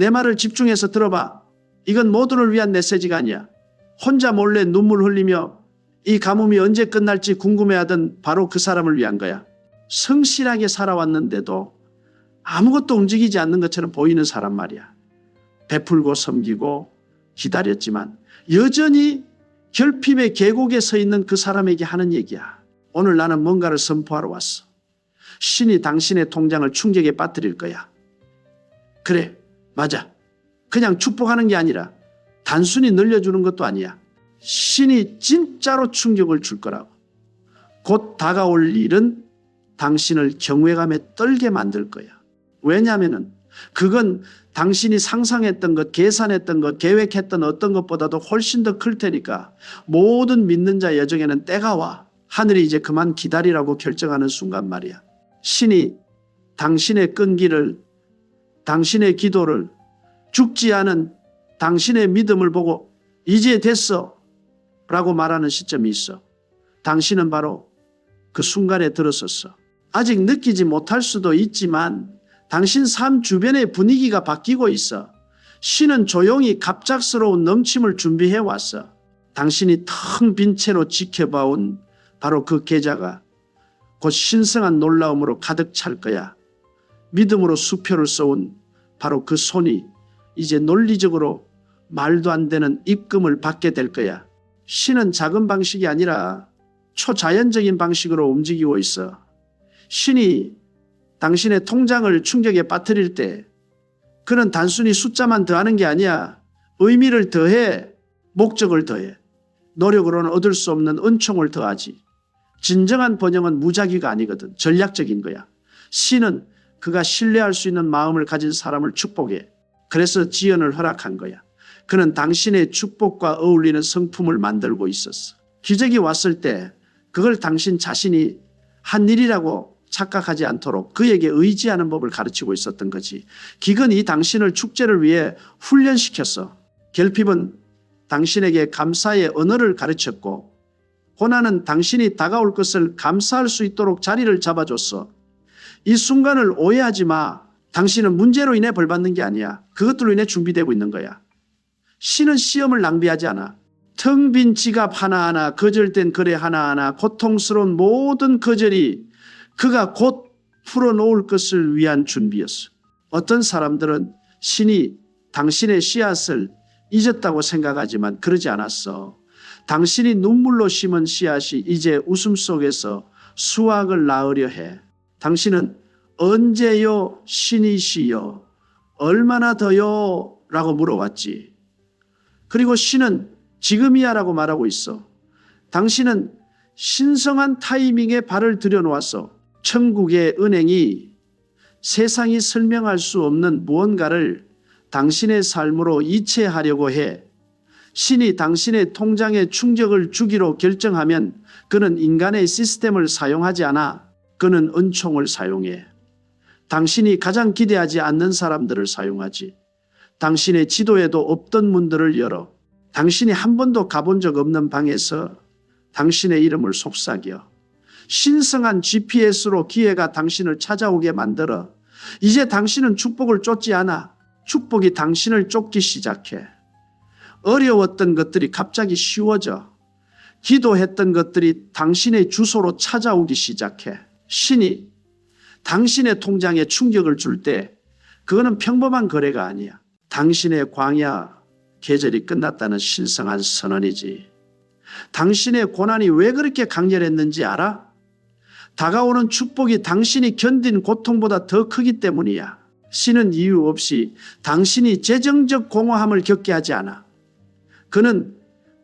내 말을 집중해서 들어봐. 이건 모두를 위한 메시지가 아니야. 혼자 몰래 눈물 흘리며 이 가뭄이 언제 끝날지 궁금해하던 바로 그 사람을 위한 거야. 성실하게 살아왔는데도 아무것도 움직이지 않는 것처럼 보이는 사람 말이야. 베풀고 섬기고 기다렸지만 여전히 결핍의 계곡에 서 있는 그 사람에게 하는 얘기야. 오늘 나는 뭔가를 선포하러 왔어. 신이 당신의 통장을 충격에 빠뜨릴 거야. 그래, 맞아. 그냥 축복하는 게 아니라 단순히 늘려주는 것도 아니야. 신이 진짜로 충격을 줄 거라고. 곧 다가올 일은 당신을 경외감에 떨게 만들 거야. 왜냐하면 그건 당신이 상상했던 것, 계산했던 것, 계획했던 어떤 것보다도 훨씬 더 클 테니까 모든 믿는 자의 여정에는 때가 와. 하늘이 이제 그만 기다리라고 결정하는 순간 말이야. 신이 당신의 끈기를, 당신의 기도를, 죽지 않은 당신의 믿음을 보고 이제 됐어 라고 말하는 시점이 있어. 당신은 바로 그 순간에 들어섰어. 아직 느끼지 못할 수도 있지만 당신 삶 주변의 분위기가 바뀌고 있어. 신은 조용히 갑작스러운 넘침을 준비해 왔어. 당신이 텅 빈 채로 지켜봐온 바로 그 계좌가 곧 신성한 놀라움으로 가득 찰 거야. 믿음으로 수표를 쏘은 바로 그 손이 이제 논리적으로 말도 안 되는 입금을 받게 될 거야. 신은 작은 방식이 아니라 초자연적인 방식으로 움직이고 있어. 신이 당신의 통장을 충격에 빠뜨릴 때 그는 단순히 숫자만 더하는 게 아니야. 의미를 더해, 목적을 더해. 노력으로는 얻을 수 없는 은총을 더하지. 진정한 번영은 무작위가 아니거든. 전략적인 거야. 신은 그가 신뢰할 수 있는 마음을 가진 사람을 축복해. 그래서 지연을 허락한 거야. 그는 당신의 축복과 어울리는 성품을 만들고 있었어. 기적이 왔을 때 그걸 당신 자신이 한 일이라고 착각하지 않도록 그에게 의지하는 법을 가르치고 있었던 거지. 기근이 당신을 축제를 위해 훈련시켰어. 결핍은 당신에게 감사의 언어를 가르쳤고 고난은 당신이 다가올 것을 감사할 수 있도록 자리를 잡아줬어. 이 순간을 오해하지 마. 당신은 문제로 인해 벌 받는 게 아니야. 그것들로 인해 준비되고 있는 거야. 신은 시험을 낭비하지 않아. 텅 빈 지갑 하나하나, 거절된 거래 하나하나, 고통스러운 모든 거절이 그가 곧 풀어놓을 것을 위한 준비였어. 어떤 사람들은 신이 당신의 씨앗을 잊었다고 생각하지만 그러지 않았어. 당신이 눈물로 심은 씨앗이 이제 웃음 속에서 수확을 낳으려 해. 당신은 언제요 신이시여 얼마나 더요? 라고 물어왔지. 그리고 신은 지금이야 라고 말하고 있어. 당신은 신성한 타이밍에 발을 들여놓았어. 천국의 은행이 세상이 설명할 수 없는 무언가를 당신의 삶으로 이체하려고 해. 신이 당신의 통장에 충격을 주기로 결정하면 그는 인간의 시스템을 사용하지 않아. 그는 은총을 사용해. 당신이 가장 기대하지 않는 사람들을 사용하지. 당신의 지도에도 없던 문들을 열어. 당신이 한 번도 가본 적 없는 방에서 당신의 이름을 속삭여. 신성한 GPS로 기회가 당신을 찾아오게 만들어. 이제 당신은 축복을 쫓지 않아. 축복이 당신을 쫓기 시작해. 어려웠던 것들이 갑자기 쉬워져. 기도했던 것들이 당신의 주소로 찾아오기 시작해. 신이 당신의 통장에 충격을 줄 때 그거는 평범한 거래가 아니야. 당신의 광야 계절이 끝났다는 신성한 선언이지. 당신의 고난이 왜 그렇게 강렬했는지 알아? 다가오는 축복이 당신이 견딘 고통보다 더 크기 때문이야. 신은 이유 없이 당신이 재정적 공허함을 겪게 하지 않아. 그는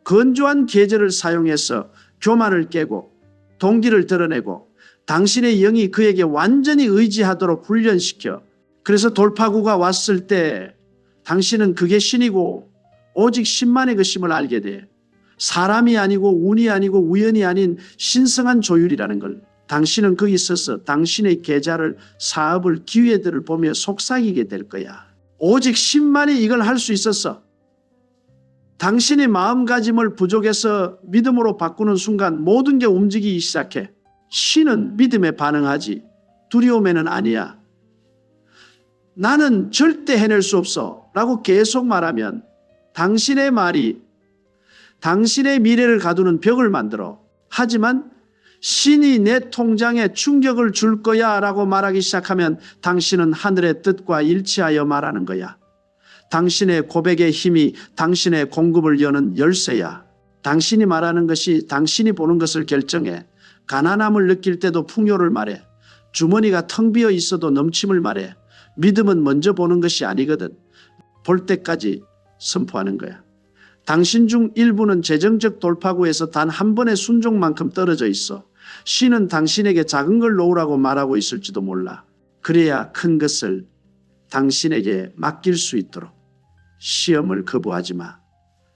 건조한 계절을 사용해서 교만을 깨고 동기를 드러내고 당신의 영이 그에게 완전히 의지하도록 훈련시켜. 그래서 돌파구가 왔을 때 당신은 그게 신이고 오직 신만의 그 심을 알게 돼. 사람이 아니고 운이 아니고 우연이 아닌 신성한 조율이라는 걸. 당신은 거기 있어서 당신의 계좌를, 사업을, 기회들을 보며 속삭이게 될 거야. 오직 신만이 이걸 할 수 있었어. 당신의 마음가짐을 부족해서 믿음으로 바꾸는 순간 모든 게 움직이기 시작해. 신은 믿음에 반응하지 두려움에는 아니야. 나는 절대 해낼 수 없어 라고 계속 말하면 당신의 말이 당신의 미래를 가두는 벽을 만들어. 하지만 신이 내 통장에 충격을 줄 거야 라고 말하기 시작하면 당신은 하늘의 뜻과 일치하여 말하는 거야. 당신의 고백의 힘이 당신의 공급을 여는 열쇠야. 당신이 말하는 것이 당신이 보는 것을 결정해. 가난함을 느낄 때도 풍요를 말해. 주머니가 텅 비어 있어도 넘침을 말해. 믿음은 먼저 보는 것이 아니거든. 볼 때까지 선포하는 거야. 당신 중 일부는 재정적 돌파구에서 단 한 번의 순종만큼 떨어져 있어. 신은 당신에게 작은 걸 놓으라고 말하고 있을지도 몰라. 그래야 큰 것을 당신에게 맡길 수 있도록. 시험을 거부하지 마.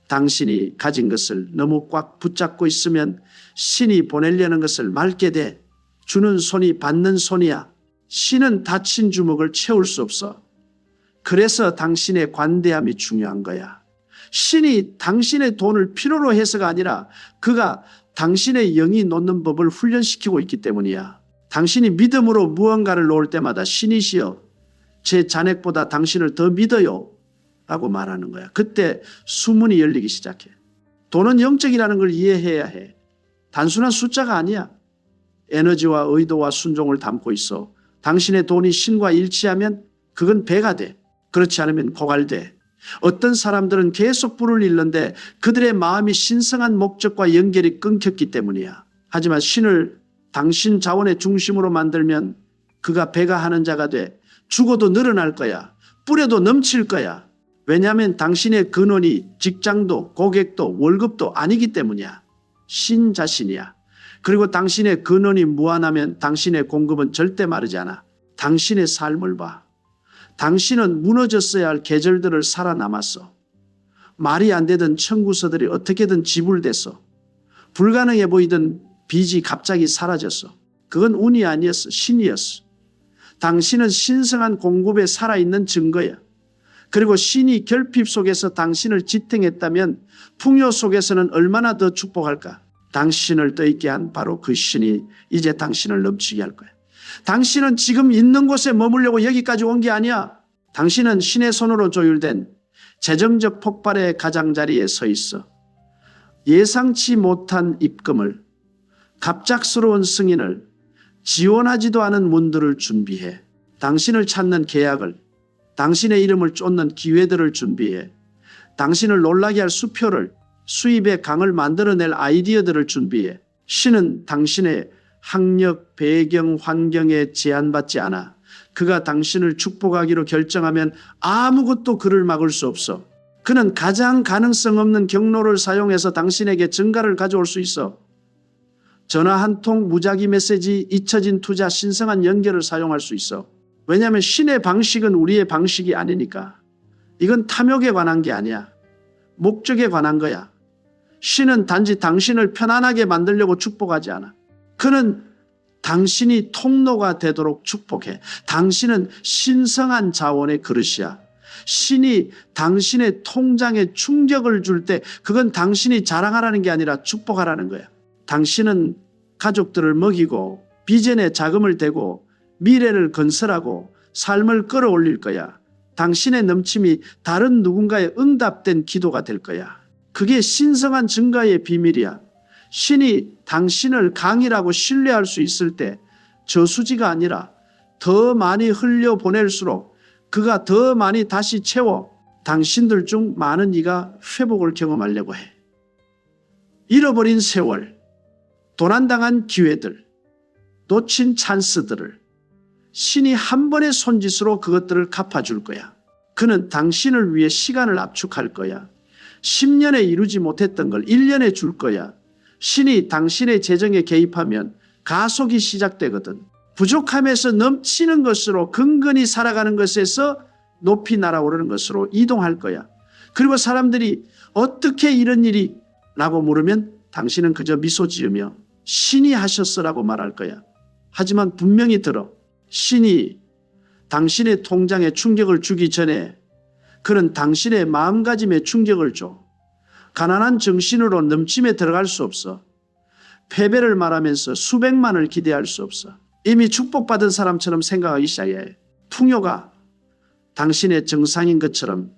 당신이 가진 것을 너무 꽉 붙잡고 있으면 신이 보내려는 것을 막게 돼. 주는 손이 받는 손이야. 신은 닫힌 주먹을 채울 수 없어. 그래서 당신의 관대함이 중요한 거야. 신이 당신의 돈을 필요로 해서가 아니라 그가 당신의 영이 놓는 법을 훈련시키고 있기 때문이야. 당신이 믿음으로 무언가를 놓을 때마다 신이시여 제 잔액보다 당신을 더 믿어요 라고 말하는 거야. 그때 수문이 열리기 시작해. 돈은 영적이라는 걸 이해해야 해. 단순한 숫자가 아니야. 에너지와 의도와 순종을 담고 있어. 당신의 돈이 신과 일치하면 그건 배가 돼. 그렇지 않으면 고갈돼. 어떤 사람들은 계속 불을 잃는데 그들의 마음이 신성한 목적과 연결이 끊겼기 때문이야. 하지만 신을 당신 자원의 중심으로 만들면 그가 배가 하는 자가 돼. 죽어도 늘어날 거야. 뿌려도 넘칠 거야. 왜냐하면 당신의 근원이 직장도 고객도 월급도 아니기 때문이야. 신 자신이야. 그리고 당신의 근원이 무한하면 당신의 공급은 절대 마르지 않아. 당신의 삶을 봐. 당신은 무너졌어야 할 계절들을 살아남았어. 말이 안 되던 청구서들이 어떻게든 지불됐어. 불가능해 보이던 빚이 갑자기 사라졌어. 그건 운이 아니었어. 신이었어. 당신은 신성한 공급에 살아있는 증거야. 그리고 신이 결핍 속에서 당신을 지탱했다면 풍요 속에서는 얼마나 더 축복할까. 당신을 떠있게 한 바로 그 신이 이제 당신을 넘치게 할 거야. 당신은 지금 있는 곳에 머물려고 여기까지 온 게 아니야. 당신은 신의 손으로 조율된 재정적 폭발의 가장자리에 서 있어. 예상치 못한 입금을, 갑작스러운 승인을, 지원하지도 않은 문들을 준비해. 당신을 찾는 계약을, 당신의 이름을 쫓는 기회들을 준비해. 당신을 놀라게 할 수표를, 수입의 강을 만들어낼 아이디어들을 준비해. 신은 당신의 학력, 배경, 환경에 제한받지 않아. 그가 당신을 축복하기로 결정하면 아무것도 그를 막을 수 없어. 그는 가장 가능성 없는 경로를 사용해서 당신에게 증가를 가져올 수 있어. 전화 한 통, 무작위 메시지, 잊혀진 투자, 신성한 연결을 사용할 수 있어. 왜냐하면 신의 방식은 우리의 방식이 아니니까. 이건 탐욕에 관한 게 아니야. 목적에 관한 거야. 신은 단지 당신을 편안하게 만들려고 축복하지 않아. 그는 당신이 통로가 되도록 축복해. 당신은 신성한 자원의 그릇이야. 신이 당신의 통장에 충격을 줄 때 그건 당신이 자랑하라는 게 아니라 축복하라는 거야. 당신은 가족들을 먹이고 비전에 자금을 대고 미래를 건설하고 삶을 끌어올릴 거야. 당신의 넘침이 다른 누군가의 응답된 기도가 될 거야. 그게 신성한 증가의 비밀이야. 신이 당신을 강이라고 신뢰할 수 있을 때 저수지가 아니라 더 많이 흘려보낼수록 그가 더 많이 다시 채워 당신들 중 많은 이가 회복을 경험하려고 해. 잃어버린 세월, 도난당한 기회들, 놓친 찬스들을 신이 한 번의 손짓으로 그것들을 갚아줄 거야. 그는 당신을 위해 시간을 압축할 거야. 10년에 이루지 못했던 걸 1년에 줄 거야. 신이 당신의 재정에 개입하면 가속이 시작되거든. 부족함에서 넘치는 것으로 근근히 살아가는 것에서 높이 날아오르는 것으로 이동할 거야. 그리고 사람들이 어떻게 이런 일이? 라고 물으면 당신은 그저 미소 지으며 신이 하셨어라고 말할 거야. 하지만 분명히 들어. 신이 당신의 통장에 충격을 주기 전에 그는 당신의 마음가짐에 충격을 줘. 가난한 정신으로 넘침에 들어갈 수 없어. 패배를 말하면서 수백만을 기대할 수 없어. 이미 축복받은 사람처럼 생각하기 시작해. 풍요가 당신의 정상인 것처럼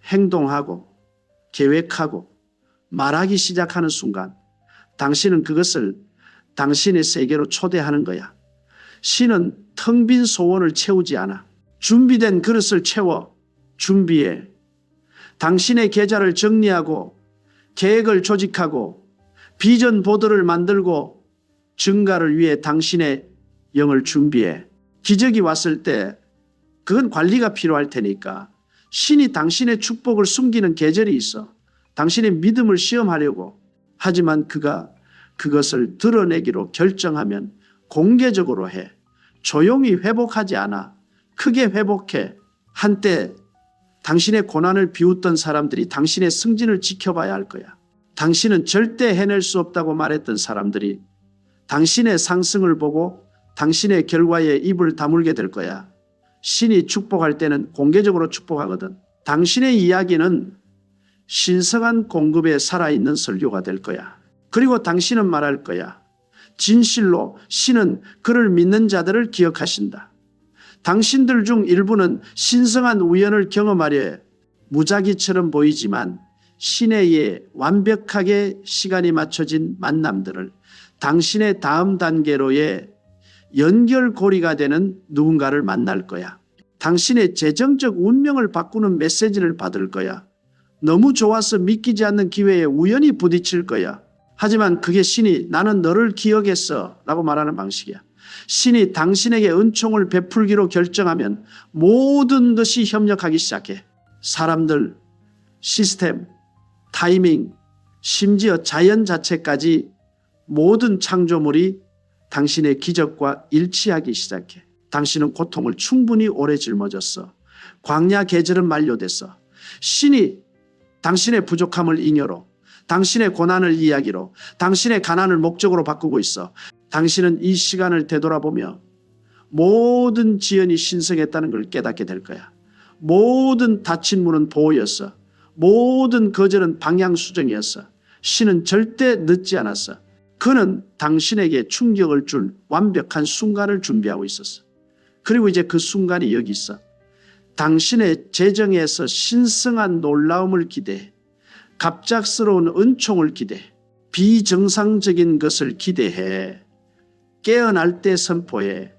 행동하고 계획하고 말하기 시작하는 순간 당신은 그것을 당신의 세계로 초대하는 거야. 신은 텅 빈 소원을 채우지 않아. 준비된 그릇을 채워 준비해. 당신의 계좌를 정리하고 계획을 조직하고 비전 보드를 만들고 증가를 위해 당신의 영을 준비해. 기적이 왔을 때 그건 관리가 필요할 테니까 신이 당신의 축복을 숨기는 계절이 있어. 당신의 믿음을 시험하려고. 하지만 그가 그것을 드러내기로 결정하면 공개적으로 해. 조용히 회복하지 않아. 크게 회복해. 한때 당신의 고난을 비웃던 사람들이 당신의 승진을 지켜봐야 할 거야. 당신은 절대 해낼 수 없다고 말했던 사람들이 당신의 상승을 보고 당신의 결과에 입을 다물게 될 거야. 신이 축복할 때는 공개적으로 축복하거든. 당신의 이야기는 신성한 공급에 살아있는 설교가 될 거야. 그리고 당신은 말할 거야. 진실로 신은 그를 믿는 자들을 기억하신다. 당신들 중 일부는 신성한 우연을 경험하려 해. 무작위처럼 보이지만 신에 의해 완벽하게 시간이 맞춰진 만남들을 당신의 다음 단계로의 연결고리가 되는 누군가를 만날 거야. 당신의 재정적 운명을 바꾸는 메시지를 받을 거야. 너무 좋아서 믿기지 않는 기회에 우연히 부딪힐 거야. 하지만 그게 신이 나는 너를 기억했어 라고 말하는 방식이야. 신이 당신에게 은총을 베풀기로 결정하면 모든 것이 협력하기 시작해. 사람들, 시스템, 타이밍, 심지어 자연 자체까지 모든 창조물이 당신의 기적과 일치하기 시작해. 당신은 고통을 충분히 오래 짊어졌어. 광야 계절은 만료됐어. 신이 당신의 부족함을 잉여로, 당신의 고난을 이야기로, 당신의 가난을 목적으로 바꾸고 있어. 당신은 이 시간을 되돌아보며 모든 지연이 신성했다는 걸 깨닫게 될 거야. 모든 닫힌 문은 보호였어. 모든 거절은 방향 수정이었어. 신은 절대 늦지 않았어. 그는 당신에게 충격을 줄 완벽한 순간을 준비하고 있었어. 그리고 이제 그 순간이 여기 있어. 당신의 재정에서 신성한 놀라움을 기대해. 갑작스러운 은총을 기대해. 비정상적인 것을 기대해. 깨어날 때 선포해.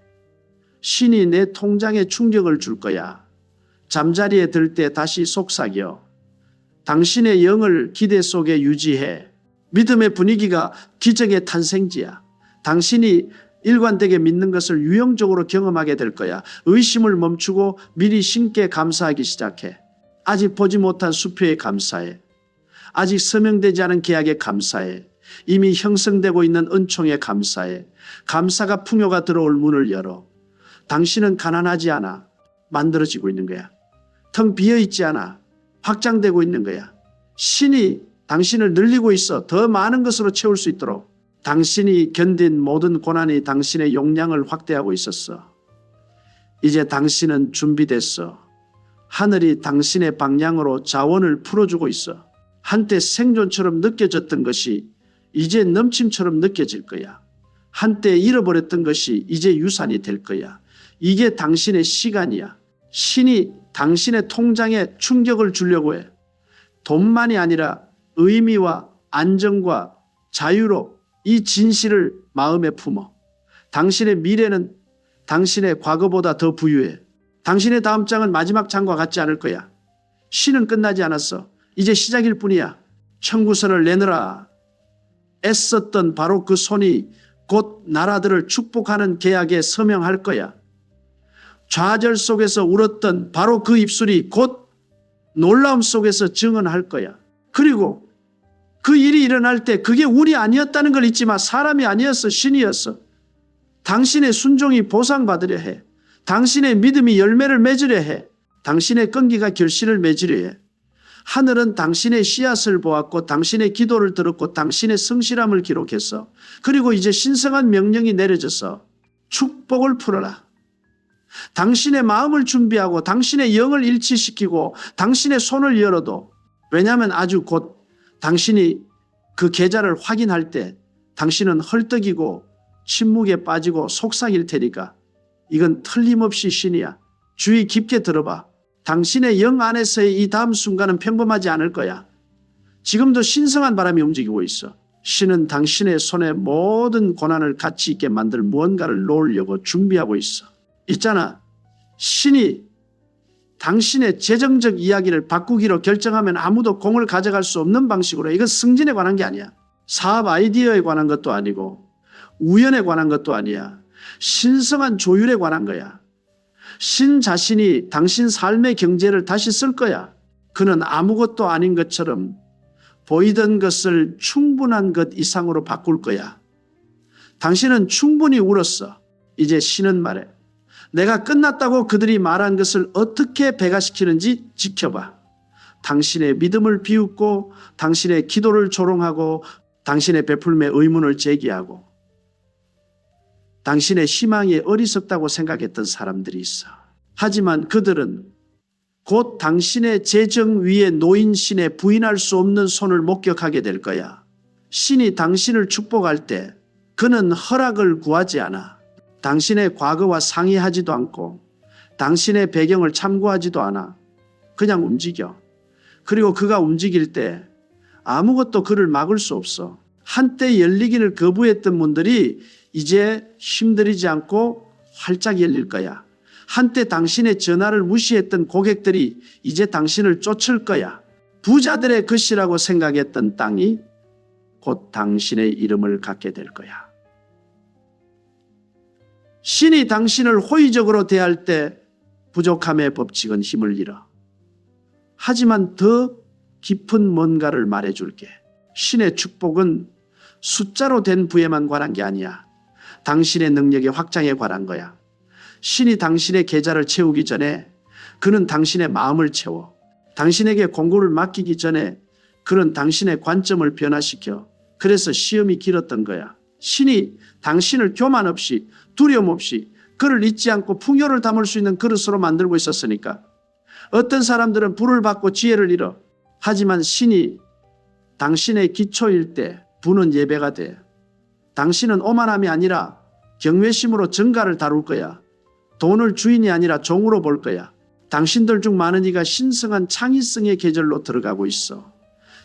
신이 내 통장에 충격을 줄 거야. 잠자리에 들 때 다시 속삭여. 당신의 영을 기대 속에 유지해. 믿음의 분위기가 기적의 탄생지야. 당신이 일관되게 믿는 것을 유형적으로 경험하게 될 거야. 의심을 멈추고 미리 신께 감사하기 시작해. 아직 보지 못한 수표에 감사해. 아직 서명되지 않은 계약에 감사해. 이미 형성되고 있는 은총에 감사해. 감사가 풍요가 들어올 문을 열어. 당신은 가난하지 않아. 만들어지고 있는 거야. 텅 비어있지 않아. 확장되고 있는 거야. 신이 당신을 늘리고 있어. 더 많은 것으로 채울 수 있도록. 당신이 견딘 모든 고난이 당신의 용량을 확대하고 있었어. 이제 당신은 준비됐어. 하늘이 당신의 방향으로 자원을 풀어주고 있어. 한때 생존처럼 느껴졌던 것이 이제 넘침처럼 느껴질 거야. 한때 잃어버렸던 것이 이제 유산이 될 거야. 이게 당신의 시간이야. 신이 당신의 통장에 충격을 주려고 해. 돈만이 아니라 의미와 안정과 자유로 이 진실을 마음에 품어. 당신의 미래는 당신의 과거보다 더 부유해. 당신의 다음 장은 마지막 장과 같지 않을 거야. 신은 끝나지 않았어. 이제 시작일 뿐이야. 청구서를 내느라 애썼던 바로 그 손이 곧 나라들을 축복하는 계약에 서명할 거야. 좌절 속에서 울었던 바로 그 입술이 곧 놀라움 속에서 증언할 거야. 그리고 그 일이 일어날 때 그게 운이 아니었다는 걸 잊지 마. 사람이 아니었어. 신이었어. 당신의 순종이 보상받으려 해. 당신의 믿음이 열매를 맺으려 해. 당신의 끈기가 결실을 맺으려 해. 하늘은 당신의 씨앗을 보았고 당신의 기도를 들었고 당신의 성실함을 기록했어. 그리고 이제 신성한 명령이 내려져서 축복을 풀어라. 당신의 마음을 준비하고 당신의 영을 일치시키고 당신의 손을 열어도, 왜냐하면 아주 곧 당신이 그 계좌를 확인할 때 당신은 헐떡이고 침묵에 빠지고 속삭일 테니까 이건 틀림없이 신이야. 주의 깊게 들어봐. 당신의 영 안에서의 이 다음 순간은 평범하지 않을 거야. 지금도 신성한 바람이 움직이고 있어. 신은 당신의 손에 모든 고난을 가치 있게 만들 무언가를 놓으려고 준비하고 있어. 있잖아. 신이 당신의 재정적 이야기를 바꾸기로 결정하면 아무도 공을 가져갈 수 없는 방식으로, 이건 승진에 관한 게 아니야. 사업 아이디어에 관한 것도 아니고 우연에 관한 것도 아니야. 신성한 조율에 관한 거야. 신 자신이 당신 삶의 경제를 다시 쓸 거야. 그는 아무것도 아닌 것처럼 보이던 것을 충분한 것 이상으로 바꿀 거야. 당신은 충분히 울었어. 이제 신은 말해. 내가 끝났다고 그들이 말한 것을 어떻게 배가시키는지 지켜봐. 당신의 믿음을 비웃고 당신의 기도를 조롱하고 당신의 베풀음의 의문을 제기하고 당신의 희망이 어리석다고 생각했던 사람들이 있어. 하지만 그들은 곧 당신의 재정 위에 놓인 신의 부인할 수 없는 손을 목격하게 될 거야. 신이 당신을 축복할 때 그는 허락을 구하지 않아. 당신의 과거와 상의하지도 않고 당신의 배경을 참고하지도 않아. 그냥 움직여. 그리고 그가 움직일 때 아무것도 그를 막을 수 없어. 한때 열리기를 거부했던 문들이 이제 힘들이지 않고 활짝 열릴 거야. 한때 당신의 전화를 무시했던 고객들이 이제 당신을 쫓을 거야. 부자들의 것이라고 생각했던 땅이 곧 당신의 이름을 갖게 될 거야. 신이 당신을 호의적으로 대할 때 부족함의 법칙은 힘을 잃어. 하지만 더 깊은 뭔가를 말해줄게. 신의 축복은 숫자로 된 부에만 관한 게 아니야. 당신의 능력의 확장에 관한 거야. 신이 당신의 계좌를 채우기 전에 그는 당신의 마음을 채워. 당신에게 공고를 맡기기 전에 그는 당신의 관점을 변화시켜. 그래서 시험이 길었던 거야. 신이 당신을 교만 없이 두려움 없이 그를 잊지 않고 풍요를 담을 수 있는 그릇으로 만들고 있었으니까. 어떤 사람들은 부를 받고 지혜를 잃어. 하지만 신이 당신의 기초일 때 부는 예배가 돼. 당신은 오만함이 아니라 경외심으로 정가를 다룰 거야. 돈을 주인이 아니라 종으로 볼 거야. 당신들 중 많은 이가 신성한 창의성의 계절로 들어가고 있어.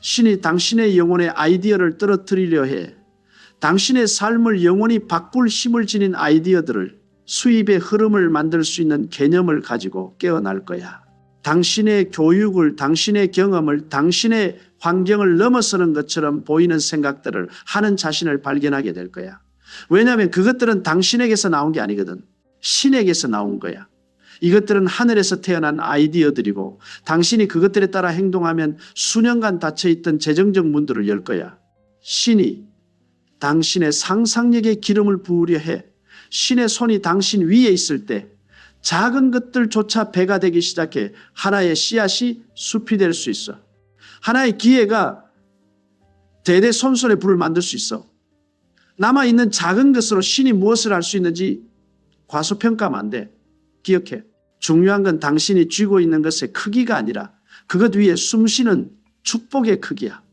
신이 당신의 영혼의 아이디어를 떨어뜨리려 해. 당신의 삶을 영원히 바꿀 힘을 지닌 아이디어들을, 수입의 흐름을 만들 수 있는 개념을 가지고 깨어날 거야. 당신의 교육을, 당신의 경험을, 당신의 환경을 넘어서는 것처럼 보이는 생각들을 하는 자신을 발견하게 될 거야. 왜냐하면 그것들은 당신에게서 나온 게 아니거든. 신에게서 나온 거야. 이것들은 하늘에서 태어난 아이디어들이고 당신이 그것들에 따라 행동하면 수년간 닫혀있던 재정적 문들을 열 거야. 신이 당신의 상상력에 기름을 부으려 해. 신의 손이 당신 위에 있을 때 작은 것들조차 배가 되기 시작해. 하나의 씨앗이 숲이 될 수 있어. 하나의 기회가 대대손손의 불을 만들 수 있어. 남아있는 작은 것으로 신이 무엇을 할 수 있는지 과소평가하면 안 돼. 기억해. 중요한 건 당신이 쥐고 있는 것의 크기가 아니라 그것 위에 숨쉬는 축복의 크기야.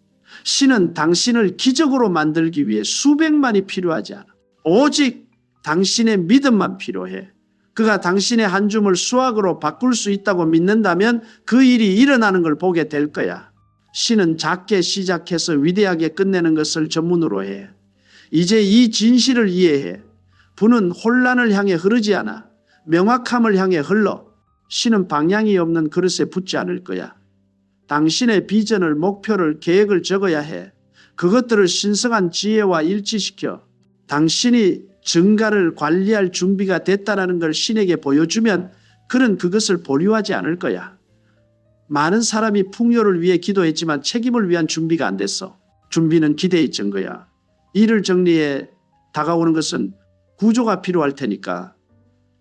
신은 당신을 기적으로 만들기 위해 수백만이 필요하지 않아. 오직 당신의 믿음만 필요해. 그가 당신의 한 줌을 수확으로 바꿀 수 있다고 믿는다면 그 일이 일어나는 걸 보게 될 거야. 신은 작게 시작해서 위대하게 끝내는 것을 전문으로 해. 이제 이 진실을 이해해. 부는 혼란을 향해 흐르지 않아. 명확함을 향해 흘러. 신은 방향이 없는 그릇에 붙지 않을 거야. 당신의 비전을, 목표를, 계획을 적어야 해. 그것들을 신성한 지혜와 일치시켜 당신이 증가를 관리할 준비가 됐다는 걸 신에게 보여주면 그는 그것을 보류하지 않을 거야. 많은 사람이 풍요를 위해 기도했지만 책임을 위한 준비가 안 됐어. 준비는 기대의 증거야. 일을 정리해 다가오는 것은 구조가 필요할 테니까.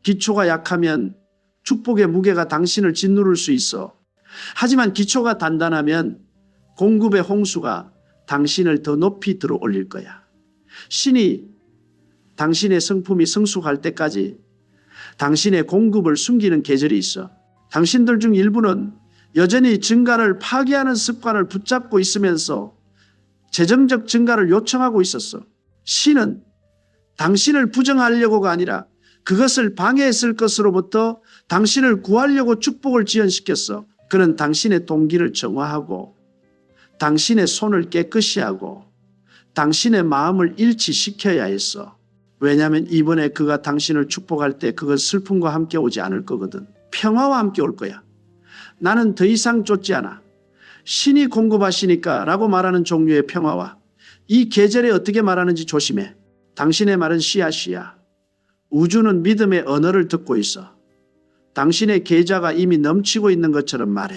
기초가 약하면 축복의 무게가 당신을 짓누를 수 있어. 하지만 기초가 단단하면 공급의 홍수가 당신을 더 높이 들어 올릴 거야. 신이 당신의 성품이 성숙할 때까지 당신의 공급을 숨기는 계절이 있어. 당신들 중 일부는 여전히 증가를 파괴하는 습관을 붙잡고 있으면서 재정적 증가를 요청하고 있었어. 신은 당신을 부정하려고가 아니라 그것을 방해했을 것으로부터 당신을 구하려고 축복을 지연시켰어. 그는 당신의 동기를 정화하고 당신의 손을 깨끗이 하고 당신의 마음을 일치시켜야 했어. 왜냐하면 이번에 그가 당신을 축복할 때 그건 슬픔과 함께 오지 않을 거거든. 평화와 함께 올 거야. 나는 더 이상 쫓지 않아. 신이 공급하시니까 라고 말하는 종류의 평화와 이 계절에 어떻게 말하는지 조심해. 당신의 말은 씨앗이야. 우주는 믿음의 언어를 듣고 있어. 당신의 계좌가 이미 넘치고 있는 것처럼 말해.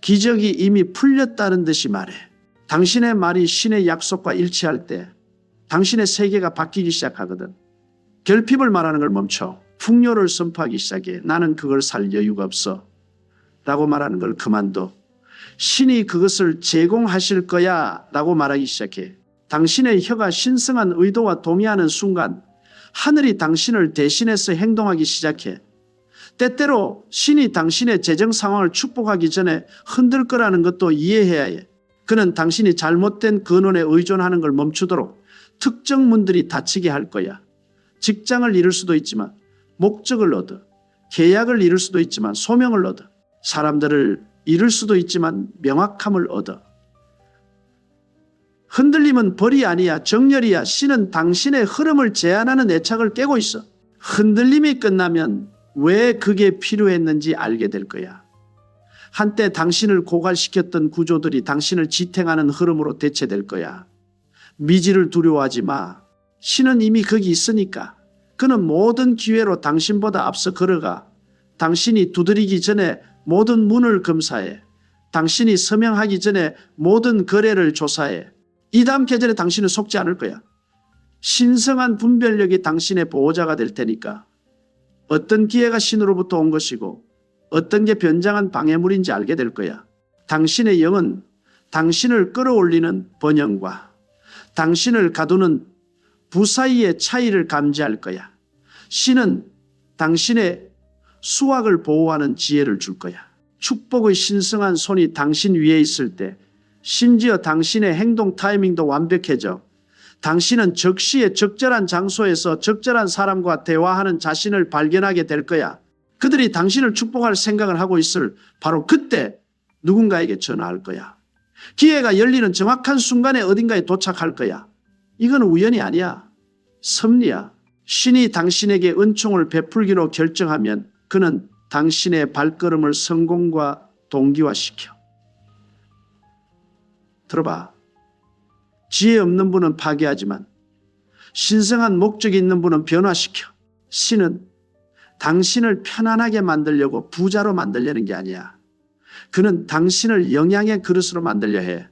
기적이 이미 풀렸다는 듯이 말해. 당신의 말이 신의 약속과 일치할 때 당신의 세계가 바뀌기 시작하거든. 결핍을 말하는 걸 멈춰. 풍요를 선포하기 시작해. 나는 그걸 살 여유가 없어 라고 말하는 걸 그만둬. 신이 그것을 제공하실 거야 라고 말하기 시작해. 당신의 혀가 신성한 의도와 동의하는 순간 하늘이 당신을 대신해서 행동하기 시작해. 때때로 신이 당신의 재정 상황을 축복하기 전에 흔들 거라는 것도 이해해야 해. 그는 당신이 잘못된 근원에 의존하는 걸 멈추도록 특정 문들이 닫히게 할 거야. 직장을 잃을 수도 있지만 목적을 얻어. 계약을 잃을 수도 있지만 소명을 얻어. 사람들을 잃을 수도 있지만 명확함을 얻어. 흔들림은 벌이 아니야. 정렬이야. 신은 당신의 흐름을 제한하는 애착을 깨고 있어. 흔들림이 끝나면 왜 그게 필요했는지 알게 될 거야. 한때 당신을 고갈시켰던 구조들이 당신을 지탱하는 흐름으로 대체될 거야. 미지를 두려워하지 마. 신은 이미 거기 있으니까. 그는 모든 기회로 당신보다 앞서 걸어가. 당신이 두드리기 전에 모든 문을 검사해. 당신이 서명하기 전에 모든 거래를 조사해. 이 다음 계절에 당신은 속지 않을 거야. 신성한 분별력이 당신의 보호자가 될 테니까 어떤 기회가 신으로부터 온 것이고 어떤 게 변장한 방해물인지 알게 될 거야. 당신의 영은 당신을 끌어올리는 번영과 당신을 가두는 부 사이의 차이를 감지할 거야. 신은 당신의 수확을 보호하는 지혜를 줄 거야. 축복의 신성한 손이 당신 위에 있을 때 심지어 당신의 행동 타이밍도 완벽해져. 당신은 적시에 적절한 장소에서 적절한 사람과 대화하는 자신을 발견하게 될 거야. 그들이 당신을 축복할 생각을 하고 있을 바로 그때 누군가에게 전화할 거야. 기회가 열리는 정확한 순간에 어딘가에 도착할 거야. 이건 우연이 아니야. 섭리야. 신이 당신에게 은총을 베풀기로 결정하면 그는 당신의 발걸음을 성공과 동기화시켜. 들어봐. 지혜 없는 분은 파괴하지만 신성한 목적이 있는 분은 변화시켜. 신은 당신을 편안하게 만들려고 부자로 만들려는 게 아니야. 그는 당신을 영양의 그릇으로 만들려 해.